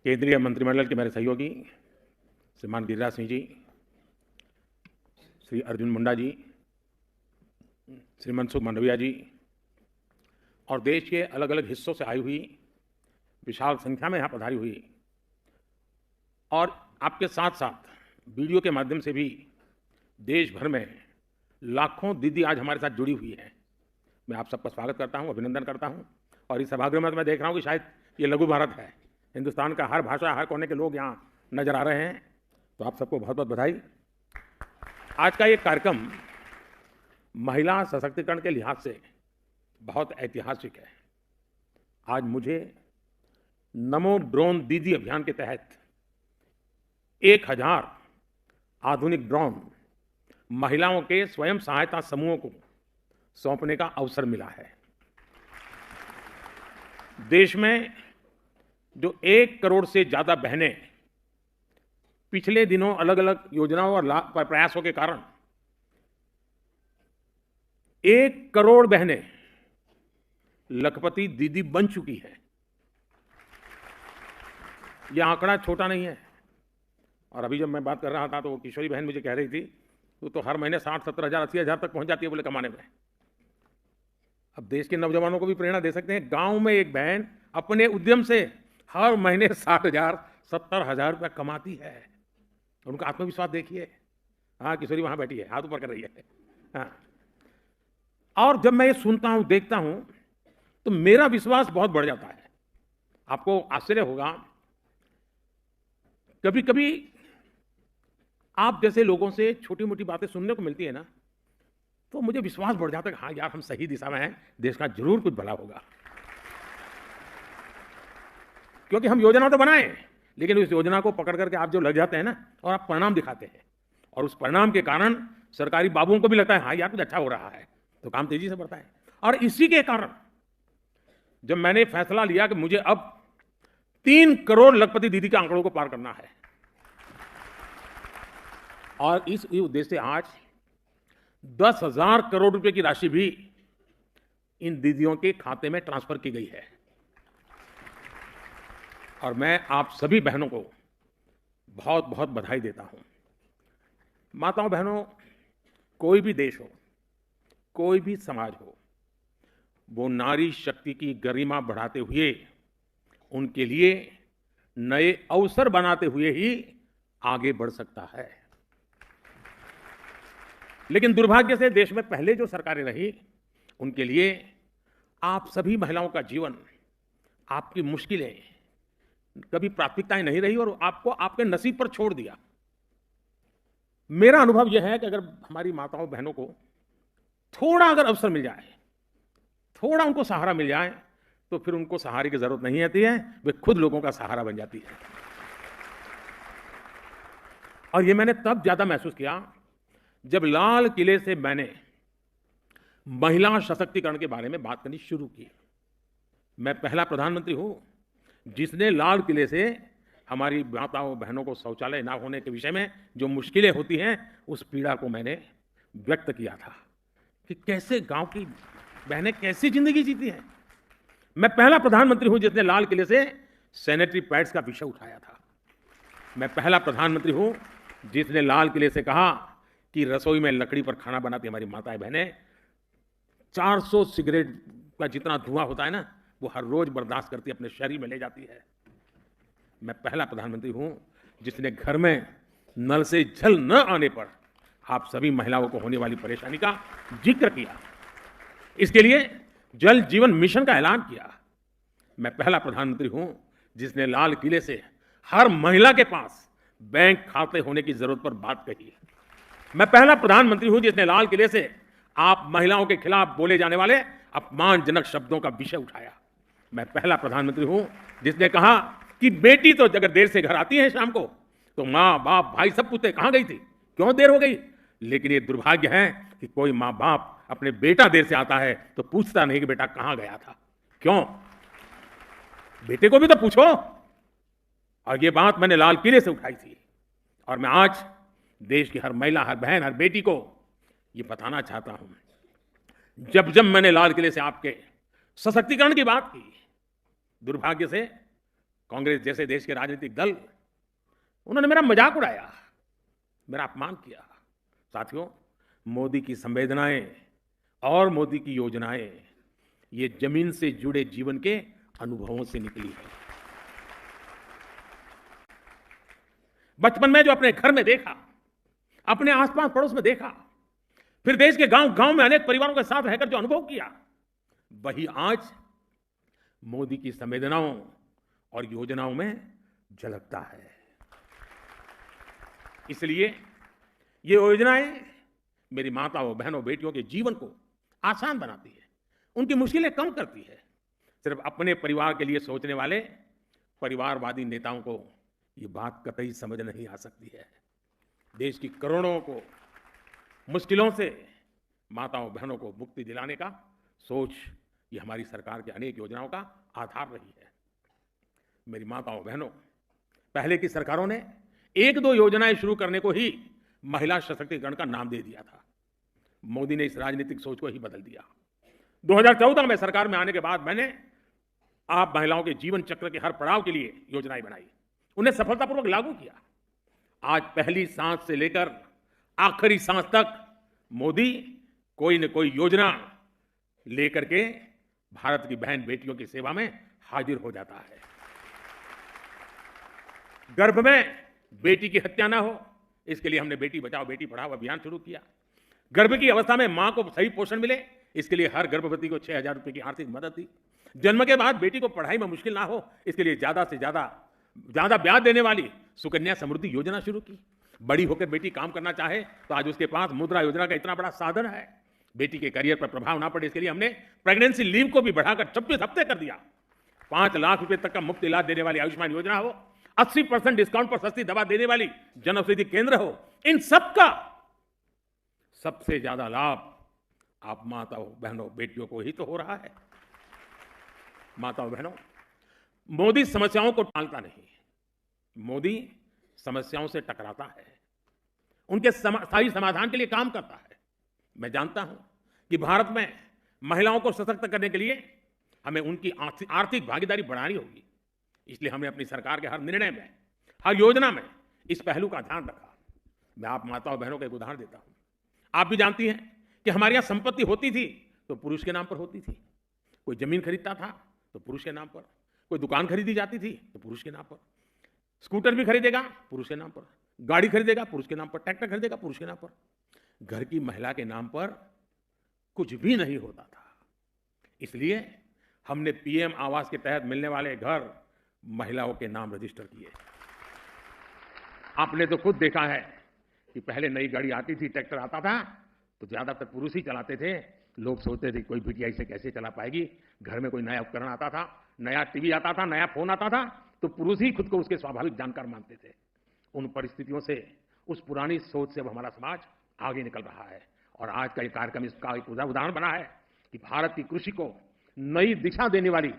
केंद्रीय मंत्रिमंडल के मेरे सहयोगी श्रीमान गिरिराज सिंह जी, श्री अर्जुन मुंडा जी, श्री मनसुख मंडविया जी और देश के अलग अलग हिस्सों से आई हुई विशाल संख्या में यहाँ पधारी हुई और आपके साथ साथ वीडियो के माध्यम से भी देश भर में लाखों दीदी आज हमारे साथ जुड़ी हुई हैं। मैं आप सबका स्वागत करता हूँ, अभिनंदन करता हूँ। और इस सभागृह में मैं देख रहा हूँ कि शायद ये लघु भारत है, हिंदुस्तान का हर भाषा हर कोने के लोग यहाँ नजर आ रहे हैं, तो आप सबको बहुत बहुत बधाई। आज का ये कार्यक्रम महिला सशक्तिकरण के लिहाज से बहुत ऐतिहासिक है। आज मुझे नमो ड्रोन दीदी अभियान के तहत 1000 आधुनिक ड्रोन महिलाओं के स्वयं सहायता समूहों को सौंपने का अवसर मिला है। देश में जो 1 करोड़ से ज्यादा बहनें पिछले दिनों अलग अलग योजनाओं और प्रयासों के कारण 1 करोड़ बहनें लखपति दीदी बन चुकी हैं। यह आंकड़ा छोटा नहीं है। और अभी जब मैं बात कर रहा था तो वो किशोरी बहन मुझे कह रही थी तो हर महीने 60-70 हज़ार 80 हज़ार तक पहुंच जाती है बोले कमाने में। अब देश के नौजवानों को भी प्रेरणा दे सकते हैं। गांव में एक बहन अपने उद्यम से हर महीने 60,000 70,000 रुपया कमाती है। उनका आत्मविश्वास देखिए। हाँ, किशोरी वहां बैठी है, हाथ ऊपर कर रही है। हाँ। और जब मैं ये सुनता हूं, देखता हूं, तो मेरा विश्वास बहुत बढ़ जाता है। आपको आश्चर्य होगा, कभी कभी आप जैसे लोगों से छोटी मोटी बातें सुनने को मिलती है ना, तो मुझे विश्वास बढ़ जाता है कि हाँ यार, हम सही दिशा में हैं, देश का जरूर कुछ भला होगा। क्योंकि हम योजना तो बनाए, लेकिन उस योजना को पकड़ करके आप जो लग जाते हैं ना, और आप परिणाम दिखाते हैं, और उस परिणाम के कारण सरकारी बाबुओं को भी लगता है हाँ यार कुछ अच्छा हो रहा है, तो काम तेजी से बढ़ता है। और इसी के कारण जब मैंने फैसला लिया कि मुझे अब 3 करोड़ लखपति दीदी के आंकड़ों को पार करना है, और इस उद्देश्य से आज 10,000 करोड़ रुपए की राशि भी इन दीदियों के खाते में ट्रांसफर की गई है। और मैं आप सभी बहनों को बहुत बहुत बधाई देता हूं। माताओं बहनों, कोई भी देश हो, कोई भी समाज हो, वो नारी शक्ति की गरिमा बढ़ाते हुए, उनके लिए नए अवसर बनाते हुए ही आगे बढ़ सकता है। लेकिन दुर्भाग्य से देश में पहले जो सरकारें रही, उनके लिए आप सभी महिलाओं का जीवन, आपकी मुश्किलें कभी प्राथमिकताएं नहीं रही और आपको आपके नसीब पर छोड़ दिया। मेरा अनुभव यह है कि अगर हमारी माताओं बहनों को थोड़ा अगर अवसर मिल जाए, थोड़ा उनको सहारा मिल जाए, तो फिर उनको सहारे की जरूरत नहीं आती है, वे खुद लोगों का सहारा बन जाती है। और ये मैंने तब ज्यादा महसूस किया जब लाल किले से मैंने महिला सशक्तिकरण के बारे में बात करनी शुरू की। मैं पहला प्रधानमंत्री हूं जिसने लाल किले से हमारी माताओं बहनों को शौचालय ना होने के विषय में जो मुश्किलें होती हैं, उस पीड़ा को मैंने व्यक्त किया था कि कैसे गांव की बहनें कैसी जिंदगी जीती हैं। मैं पहला प्रधानमंत्री हूं जिसने लाल किले से सैनिटरी पैड्स का विषय उठाया था। मैं पहला प्रधानमंत्री हूं जिसने लाल किले से कहा कि रसोई में लकड़ी पर खाना बनाती हमारी माताएं बहनें 400 सिगरेट का जितना धुआं होता है ना, वो हर रोज बर्दाश्त करती अपने शरीर में ले जाती है। मैं पहला प्रधानमंत्री हूं जिसने घर में नल से जल न आने पर आप सभी महिलाओं को होने वाली परेशानी का जिक्र किया, इसके लिए जल जीवन मिशन का ऐलान किया। मैं पहला प्रधानमंत्री हूं जिसने लाल किले से हर महिला के पास बैंक खाते होने की जरूरत पर बात कही। मैं पहला प्रधानमंत्री हूं जिसने लाल किले से आप महिलाओं के खिलाफ बोले जाने वाले अपमानजनक शब्दों का विषय उठाया। मैं पहला प्रधानमंत्री हूं जिसने कहा कि बेटी तो अगर देर से घर आती है शाम को, तो माँ बाप भाई सब पूछते कहां गई थी, क्यों देर हो गई। लेकिन ये दुर्भाग्य है कि कोई माँ बाप अपने बेटा देर से आता है तो पूछता नहीं कि बेटा कहां गया था, क्यों, बेटे को भी तो पूछो। और ये बात मैंने लाल किले से उठाई थी, और मैं आज देश की हर महिला, हर बहन, हर बेटी को ये बताना चाहता हूं। जब जब मैंने लाल किले से आपके सशक्तिकरण की बात की, दुर्भाग्य से कांग्रेस जैसे देश के राजनीतिक दल, उन्होंने मेरा मजाक उड़ाया, मेरा अपमान किया। साथियों, मोदी की संवेदनाएं और मोदी की योजनाएं ये जमीन से जुड़े जीवन के अनुभवों से निकली है। बचपन में जो अपने घर में देखा, अपने आसपास पड़ोस में देखा, फिर देश के गांव गांव में अनेक परिवारों के साथ रहकर जो अनुभव किया, वही आज मोदी की संवेदनाओं और योजनाओं में झलकता है। इसलिए ये योजनाएं मेरी माताओं, बहनों, बेटियों के जीवन को आसान बनाती है, उनकी मुश्किलें कम करती है। सिर्फ अपने परिवार के लिए सोचने वाले परिवारवादी नेताओं को ये बात कतई समझ नहीं आ सकती है। देश की करोड़ों को मुश्किलों से माताओं, बहनों को मुक्ति दिलाने का सोच, ये हमारी सरकार की अनेक योजनाओं का आधार रही है। मेरी माताओं, बहनों, पहले की सरकारों ने एक दो योजनाएं शुरू करने को ही महिला सशक्तिकरण का नाम दे दिया था। मोदी ने इस राजनीतिक सोच को ही बदल दिया। 2014 में सरकार में आने के बाद मैंने आप महिलाओं के जीवन चक्र के हर पड़ाव के लिए योजनाएं बनाई, उन्हें सफलतापूर्वक लागू किया। आज पहली सांस से लेकर आखिरी सांस तक मोदी कोई न कोई योजना लेकर के भारत की बहन बेटियों की सेवा में हाजिर हो जाता है। गर्भ में बेटी की हत्या ना हो, इसके लिए हमने बेटी बचाओ बेटी पढ़ाओ अभियान शुरू किया। गर्भ की अवस्था में मां को सही पोषण मिले, इसके लिए हर गर्भवती को 6,000 रुपए की आर्थिक मदद दी। जन्म के बाद बेटी को पढ़ाई में मुश्किल ना हो, इसके लिए ज्यादा से ज्यादा ब्याज देने वाली सुकन्या समृद्धि योजना शुरू की। बड़ी होकर बेटी काम करना चाहे तो आज उसके पास मुद्रा योजना का इतना बड़ा साधन है। बेटी के करियर पर प्रभाव ना पड़े, इसके लिए हमने प्रेगनेंसी लीव को भी बढ़ाकर 26 हफ्ते कर दिया। 5 लाख रुपए तक का मुफ्त इलाज देने वाली आयुष्मान योजना हो, 80% डिस्काउंट पर सस्ती दवा देने वाली जन औषधि केंद्र हो, इन सबका सबसे ज्यादा लाभ आप माताओं, बहनों, बेटियों को ही तो हो रहा है। माताओं, बहनों, मोदी समस्याओं को टालता नहीं, मोदी समस्याओं से टकराता है, उनके स्थायी समाधान के लिए काम करता है। मैं जानता हूं कि भारत में महिलाओं को सशक्त करने के लिए हमें उनकी आर्थिक भागीदारी बढ़ानी होगी। इसलिए हमने अपनी सरकार के हर निर्णय में, हर योजना में इस पहलू का ध्यान रखा। मैं आप माताओं, बहनों का एक उदाहरण देता हूं। आप भी जानती हैं कि हमारे यहां संपत्ति होती थी तो पुरुष के नाम पर होती थी। कोई जमीन खरीदता था तो पुरुष के नाम पर, कोई दुकान खरीदी जाती थी तो पुरुष के नाम पर, स्कूटर भी खरीदेगा पुरुष के नाम पर, गाड़ी खरीदेगा पुरुष के नाम पर, ट्रैक्टर खरीदेगा पुरुष के नाम पर। घर की महिला के नाम पर कुछ भी नहीं होता था। इसलिए हमने पीएम आवास के तहत मिलने वाले घर महिलाओं के नाम रजिस्टर किए। आपने तो खुद देखा है कि पहले नई गाड़ी आती थी, ट्रैक्टर आता था तो ज्यादातर पुरुष ही चलाते थे। लोग सोचते थे कोई बिटिया इसे कैसे चला पाएगी। घर में कोई नया उपकरण आता था, नया टीवी आता था, नया फोन आता था तो पुरुष ही खुद को उसके स्वाभाविक जानकार मानते थे। उन परिस्थितियों से, उस पुरानी सोच से अब हमारा समाज आगे निकल रहा है और आज का ये कार्यक्रम इसका एक उदाहरण बना है कि भारत की कृषि को नई दिशा देने वाली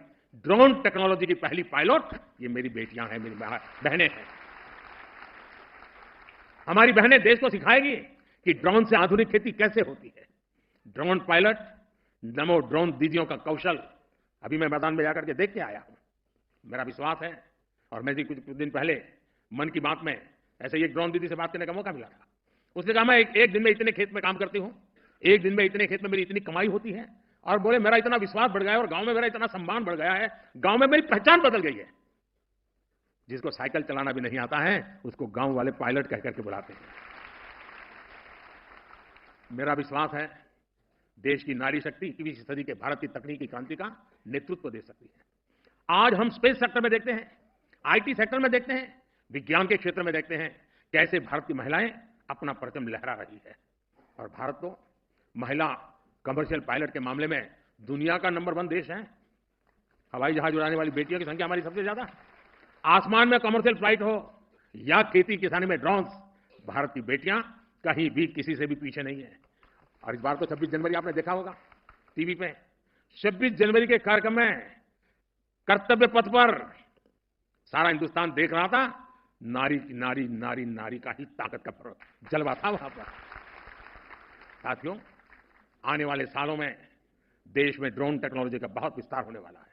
ड्रोन टेक्नोलॉजी की पहली पायलट ये मेरी बेटियां हैं, मेरी बहनें हैं। हमारी बहनें देश को सिखाएगी कि ड्रोन से आधुनिक खेती कैसे होती है। ड्रोन पायलट, नमो ड्रोन दीदियों का कौशल अभी मैं मैदान में जाकर के देख के आया हूं। मेरा विश्वास है, और मैं कुछ दिन पहले मन की बात में ऐसे ही एक ड्रोन दीदी से बात करने का मौका मिला था। उसने कहा मैं एक दिन में इतने खेत में काम करती हूं, एक दिन में इतने खेत में मेरी इतनी कमाई होती है, और बोले मेरा इतना विश्वास बढ़ गया है और गांव में मेरा इतना सम्मान बढ़ गया है, गांव में मेरी पहचान बदल गई है। जिसको साइकिल चलाना भी नहीं आता है उसको गांव वाले पायलट कह करके बुलाते हैं। मेरा विश्वास है देश की नारी शक्ति 21वीं सदी के भारत की तकनीकी क्रांति का नेतृत्व दे सकती है। आज हम स्पेस सेक्टर में देखते हैं, आईटी सेक्टर में देखते हैं, विज्ञान के क्षेत्र में देखते हैं कैसे भारत की महिलाएं अपना परचम लहरा रही है। और भारत तो महिला कमर्शियल पायलट के मामले में दुनिया का नंबर 1 देश है। हवाई जहाज उड़ाने वाली बेटियों की संख्या हमारी सबसे ज्यादा। आसमान में कमर्शियल फ्लाइट हो या खेती किसानी में ड्रोन्स, भारत की बेटियां कहीं भी किसी से भी पीछे नहीं है। और इस बार तो 26 जनवरी आपने देखा होगा टीवी पे, 26 जनवरी के कार्यक्रम में कर्तव्य पथ पर सारा हिंदुस्तान देख रहा था। नारी नारी नारी नारी का ही ताकत का जलवा था वहां पर। साथियों, आने वाले सालों में देश में ड्रोन टेक्नोलॉजी का बहुत विस्तार होने वाला है।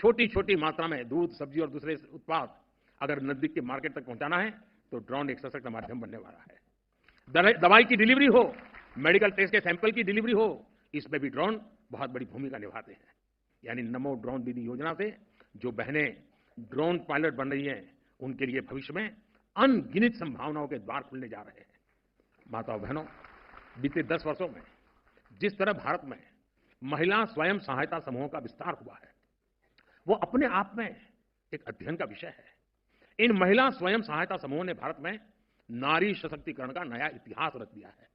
छोटी छोटी मात्रा में दूध, सब्जी और दूसरे उत्पाद अगर नजदीक के मार्केट तक पहुंचाना है तो ड्रोन एक सशक्त माध्यम बनने वाला है। दवाई की डिलीवरी हो, मेडिकल टेस्ट के सैंपल की डिलीवरी हो, इसमें भी ड्रोन बहुत बड़ी भूमिका निभाते हैं। यानी नमो ड्रोन दीदी योजना से जो बहनें ड्रोन पायलट बन रही हैं, उनके लिए भविष्य में अनगिनत संभावनाओं के द्वार खुलने जा रहे हैं। माताओं बहनों, बीते 10 वर्षों में जिस तरह भारत में महिला स्वयं सहायता समूहों का विस्तार हुआ है, वो अपने आप में एक अध्ययन का विषय है। इन महिला स्वयं सहायता समूहों ने भारत में नारी सशक्तिकरण का नया इतिहास रच दिया है।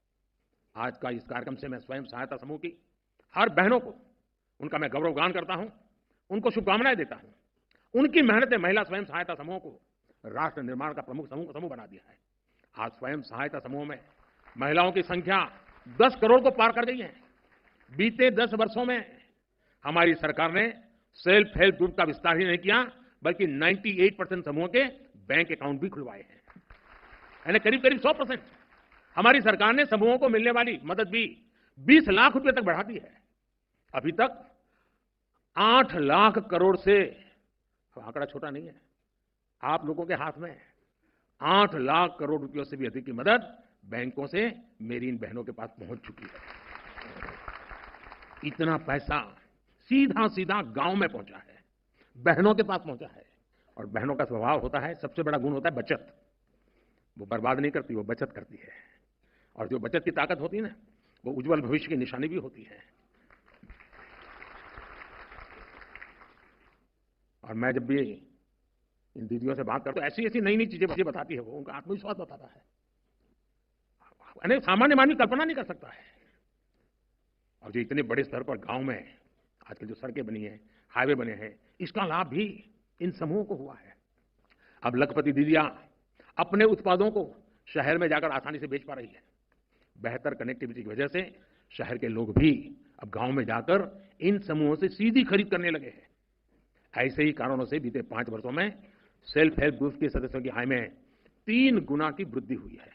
आज का इस कार्यक्रम से मैं स्वयं सहायता समूह की हर बहनों को उनका मैं गौरवगान करता हूं, उनको शुभकामनाएं देता हूं। उनकी मेहनत ने महिला स्वयं सहायता समूह को राष्ट्र निर्माण का प्रमुख समूह बना दिया है। आज स्वयं सहायता समूह में महिलाओं की संख्या 10 करोड़ को पार कर गई है। बीते 10 वर्षों में हमारी सरकार ने सेल्फ हेल्प ग्रुप का विस्तार ही नहीं किया, बल्कि 98% समूह के बैंक अकाउंट भी खुलवाए हैं। यानी करीब करीब 100% हमारी सरकार ने समूहों को मिलने वाली मदद भी 20 लाख रुपए तक बढ़ा दी है। अभी तक 8 लाख करोड़ से, आंकड़ा छोटा नहीं है, आप लोगों के हाथ में 8 लाख करोड़ रुपयों से भी अधिक की मदद बैंकों से मेरी इन बहनों के पास पहुंच चुकी है। इतना पैसा सीधा सीधा गांव में पहुंचा है, बहनों के पास पहुंचा है। और बहनों का स्वभाव होता है, सबसे बड़ा गुण होता है बचत। वो बर्बाद नहीं करती, वो बचत करती है। और जो बचत की ताकत होती है ना, वो उज्जवल भविष्य की निशानी भी होती है। और मैं जब भी इन दीदियों से बात करता हूं, ऐसी ऐसी नई नई चीजें बताती है, वो उनका आत्मविश्वास बताता है। यानी सामान्य मानवी कल्पना नहीं कर सकता है। और जो इतने बड़े स्तर पर गांव में आजकल जो सड़कें बनी है, हाईवे बने हैं, इसका लाभ भी इन समूहों को हुआ है। अब लखपति दीदियां अपने उत्पादों को शहर में जाकर आसानी से बेच पा रही है। बेहतर कनेक्टिविटी की वजह से शहर के लोग भी अब गांव में जाकर इन समूहों से सीधी खरीद करने लगे हैं। ऐसे ही कारणों से बीते 5 वर्षों में सेल्फ हेल्प ग्रुप के सदस्यों की आय में 3 गुना की वृद्धि हुई है।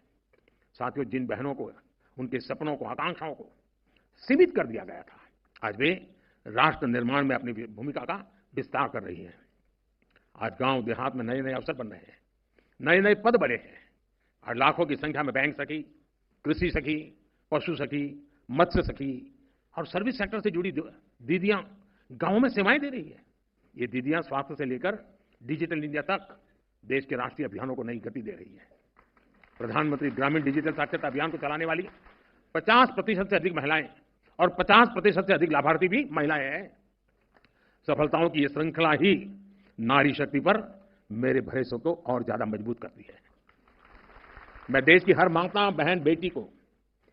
साथियों, जिन बहनों को उनके सपनों को, आकांक्षाओं को सीमित कर दिया गया था, आज वे राष्ट्र निर्माण में अपनी भूमिका का विस्तार कर रही हैं। आज गांव देहात में नए नए अवसर बन रहे हैं, नए नए पद बढ़े हैं और लाखों की संख्या में बैंक सखी, कृषि सखी, पशु सखी, मत्स्य सखी और सर्विस सेक्टर से जुड़ी दीदियां गांव में सेवाएं दे रही है। ये दीदियां स्वास्थ्य से लेकर डिजिटल इंडिया तक देश के राष्ट्रीय अभियानों को नई गति दे रही है। प्रधानमंत्री ग्रामीण डिजिटल साक्षरता अभियान को चलाने वाली 50% से अधिक महिलाएं और 50% से अधिक लाभार्थी भी महिलाएं हैं। सफलताओं की यह श्रृंखला ही नारी शक्ति पर मेरे भरोसे को और ज्यादा मजबूत करती है। मैं देश की हर माता, बहन, बेटी को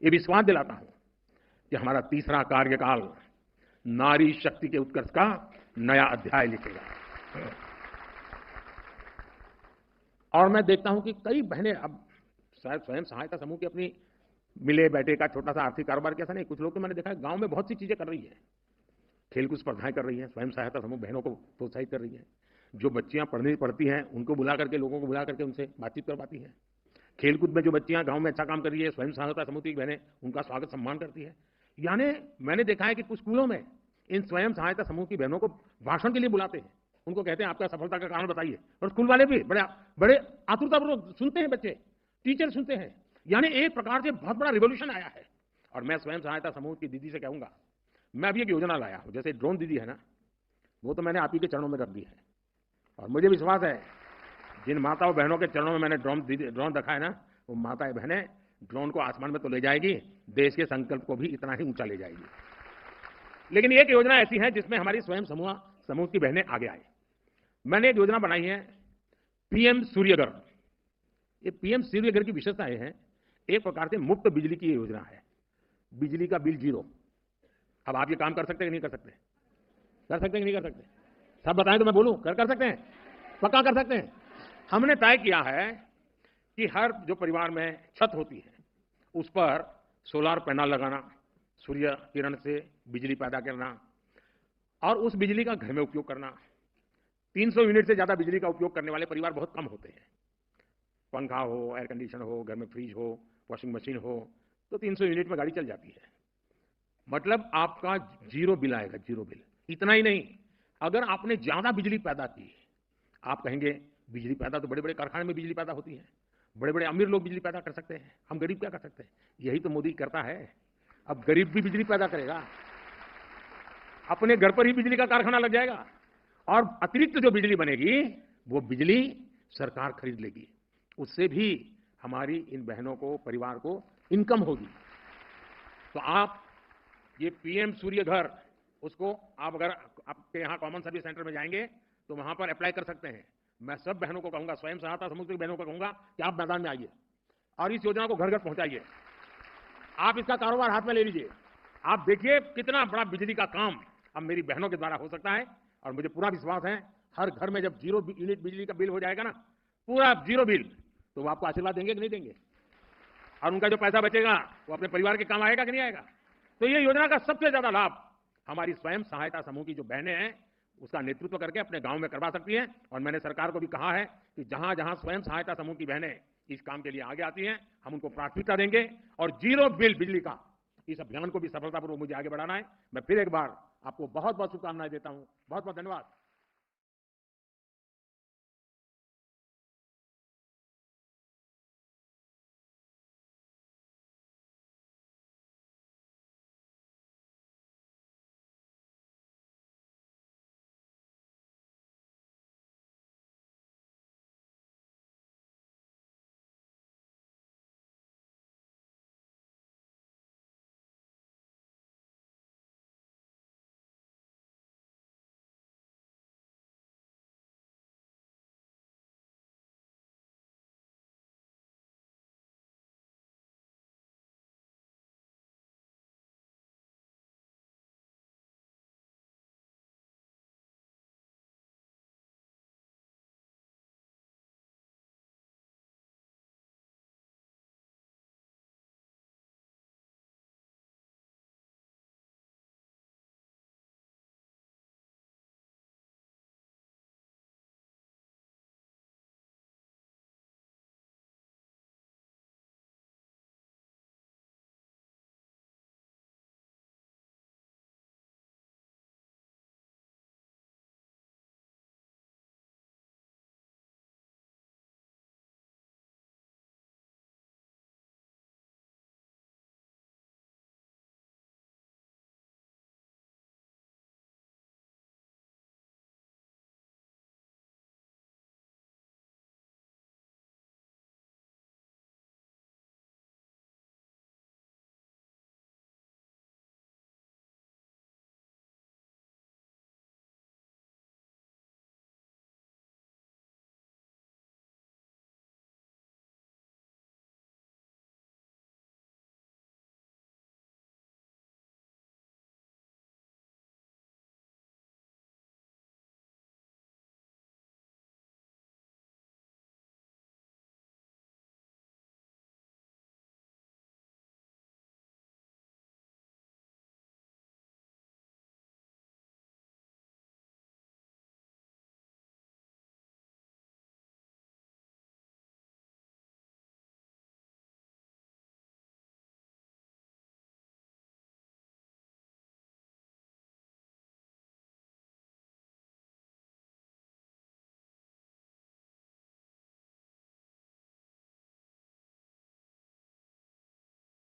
यह विश्वास दिलाता हूं कि हमारा तीसरा कार्यकाल नारी शक्ति के उत्कर्ष का नया अध्याय लिखेगा। और मैं देखता हूं कि कई बहनें अब शायद स्वयं सहायता समूह की अपनी मिले बैठे का छोटा सा आर्थिक कारोबार, कैसा नहीं, कुछ लोग तो मैंने देखा है गांव में बहुत सी चीजें कर रही है। खेलकूद स्पर्धाएं कर रही है, स्वयं सहायता समूह बहनों को प्रोत्साहित कर रही है। जो बच्चियां पढ़ती हैं उनको बुला करके, लोगों को बुला करके उनसे बातचीत करवाती है। खेलकूद में जो बच्चियां गांव में अच्छा काम कर रही है, स्वयं सहायता समूह की बहनें उनका स्वागत सम्मान करती है। यानी मैंने देखा है कि कुछ स्कूलों में इन स्वयं सहायता समूह की बहनों को भाषण के लिए बुलाते हैं, उनको कहते हैं आपका सफलता का कारण बताइए, और स्कूल वाले भी बड़े आतुरतापूर्वक सुनते हैं, बच्चे, टीचर सुनते हैं। यानी एक प्रकार से बहुत बड़ा रिवॉल्यूशन आया है। और मैं स्वयं सहायता समूह की दीदी से कहूंगा, मैं अभी एक योजना लाया हूं, जैसे ड्रोन दीदी है ना, वो तो मैंने आप ही के चरणों में रख दी है। और मुझे विश्वास है जिन माताओं बहनों के चरणों में मैंने ड्रोन रखा है ना, वो माताएं बहनें ड्रोन को आसमान में तो ले जाएगी, देश के संकल्प को भी इतना ही ऊंचा ले जाएगी। लेकिन एक योजना ऐसी है जिसमें हमारी स्वयं समूह की बहनें आगे आए। मैंने एक योजना बनाई है, पीएम सूर्यघर। ये पीएम सूर्यघर की विशेषता यह है, एक प्रकार से मुफ्त बिजली की योजना है, बिजली का बिल 0। अब आप ये काम कर सकते हैं कि नहीं कर सकते? कर सकते हैं कि नहीं कर सकते? सब बताएं तो मैं बोलूं, कर सकते हैं, पक्का कर सकते हैं। हमने तय किया है कि हर जो परिवार में छत होती है उस पर सोलर पैनल लगाना, सूर्य किरण से बिजली पैदा करना और उस बिजली का घर में उपयोग करना। 300 यूनिट से ज्यादा बिजली का उपयोग करने वाले परिवार बहुत कम होते हैं। पंखा हो, एयर कंडीशन हो, घर में फ्रिज हो, वॉशिंग मशीन हो, तो 300 यूनिट में गाड़ी चल जाती है। मतलब आपका 0 बिल आएगा, 0 बिल। इतना ही नहीं, अगर आपने ज्यादा बिजली पैदा की, आप कहेंगे बिजली पैदा तो बड़े बड़े कारखाने में बिजली पैदा होती है, बड़े बड़े अमीर लोग बिजली पैदा कर सकते हैं, हम गरीब क्या कर सकते हैं? यही तो मोदी करता है। अब गरीब भी बिजली पैदा करेगा, अपने घर पर ही बिजली का कारखाना लग जाएगा, और अतिरिक्त जो बिजली बनेगी वो बिजली सरकार खरीद लेगी, उससे भी हमारी इन बहनों को, परिवार को इनकम होगी। तो आप ये पीएम सूर्य घर, उसको आप अगर आपके यहाँ कॉमन सर्विस सेंटर में जाएंगे तो वहां पर अप्लाई कर सकते हैं। मैं सब बहनों को कहूंगा, स्वयं सहायता समूह की बहनों को कहूंगा कि आप मैदान में आइए और इस योजना को घर घर पहुंचाइए। आप इसका कारोबार हाथ में ले लीजिए। आप देखिए कितना बड़ा बिजली का काम अब मेरी बहनों के द्वारा हो सकता है। और मुझे पूरा विश्वास है, हर घर में जब 0 यूनिट बिजली का बिल हो जाएगा ना, पूरा 0 बिल, तो वो आपको आशीर्वाद देंगे कि नहीं देंगे? और उनका जो पैसा बचेगा वो अपने परिवार के काम आएगा कि नहीं आएगा? तो ये योजना का सबसे ज्यादा लाभ हमारी स्वयं सहायता समूह की जो बहनें हैं, उसका नेतृत्व करके अपने गांव में करवा सकती हैं। और मैंने सरकार को भी कहा है कि जहां जहां स्वयं सहायता समूह की बहनें इस काम के लिए आगे आती हैं, हम उनको प्राथमिकता देंगे और 0 बिल बिजली का इस अभियान को भी सफलतापूर्वक मुझे आगे बढ़ाना है। मैं फिर एक बार आपको बहुत बहुत शुभकामनाएं देता हूं। बहुत बहुत धन्यवाद।